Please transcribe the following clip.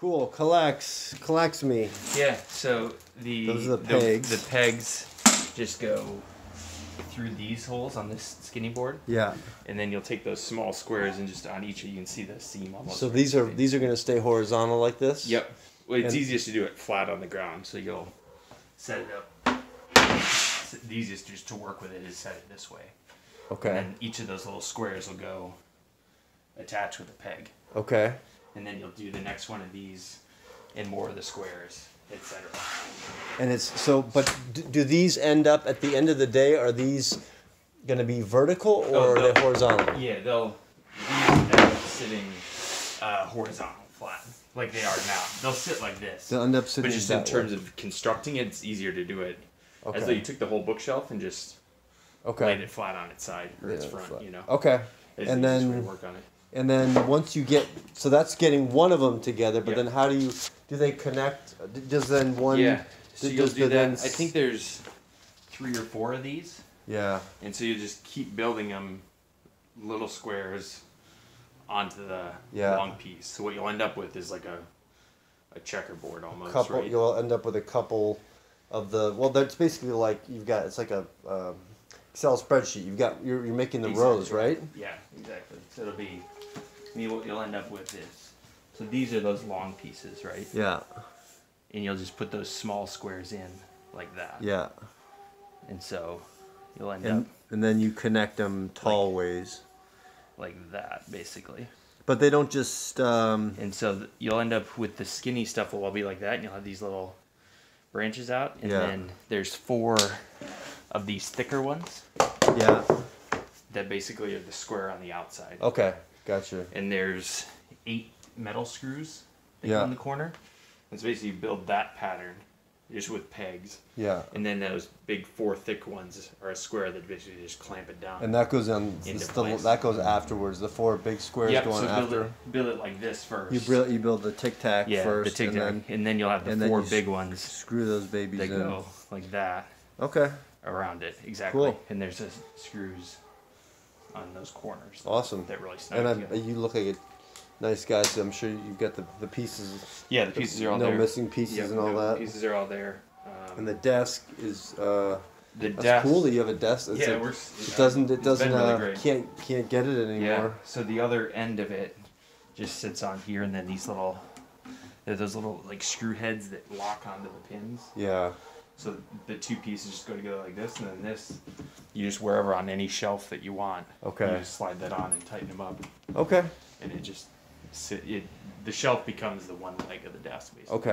Cool. Kallax me. Yeah, so Those are the pegs. The pegs just go through these holes on this skinny board. Yeah. And then you'll take those small squares and just on each you can see the seam almost. So these are going to stay horizontal like this? Yep. Well, it's easiest to do it flat on the ground, so you'll set it up. The easiest just to work with it is set it this way. Okay. And then each of those little squares will go attached with a peg. Okay. And then you'll do the next one of these and more of the squares, etc. And it's so, but do these end up at the end of the day? Are these going to be vertical or are they horizontal? Yeah, these end up sitting horizontal, flat, like they are now. They'll sit like this. They'll end up sitting. But just in terms of constructing it, it's easier to do it as though you took the whole bookshelf and just laid it flat on its side or its front. You know. Okay. It's and the easiest then way to work on it. And then once you get, so that's getting one of them together, but Yep. then how do they connect? Does then one? Yeah. So you'll do that. Then, I think there's 3 or 4 of these. Yeah. And so you just keep building them, little squares, onto the long piece. So what you'll end up with is like a checkerboard almost. Right? You'll end up with a couple of the. Well, that's basically like it's like a Excel spreadsheet. You're making the rows, right? Yeah, exactly. So it'll be. What you'll end up with is. So these are those long pieces, right? Yeah. And you'll just put those small squares in like that. Yeah. And so you'll end up. And then you connect them tall ways. Like that, basically. But they don't just. And so you'll end up with the skinny stuff will all be like that, and you'll have these little branches out, and then there's 4 of these thicker ones. Yeah. That basically are the square on the outside. Okay, gotcha. And there's 8 metal screws that go in the corner. And so basically you build that pattern just with pegs. Yeah. And then those big 4 thick ones are a square that basically just clamp it down. And that goes on. That goes afterwards. The 4 big squares go on after. Build it like this first. You build the tic tac first. The tic tac, and then you'll have the 4 big ones. Screw those babies in. That go like that. Okay. Around it, exactly. Cool. And there's just screws on those corners. Awesome. That really snap together. You look like a nice guy, so I'm sure you've got the pieces. Yeah, the pieces are all there. No missing pieces and all that. The pieces are all there. And the desk is. That's cool that you have a desk. It's it works. It doesn't. Really can't get it anymore. Yeah. So the other end of it just sits on here, and then these little. There's those little like screw heads that lock onto the pins. Yeah. So the 2 pieces just go together like this, and then this, you just wherever on any shelf that you want. Okay. You just slide that on and tighten them up. Okay. And it just the shelf becomes the one leg of the desk, basically. Okay.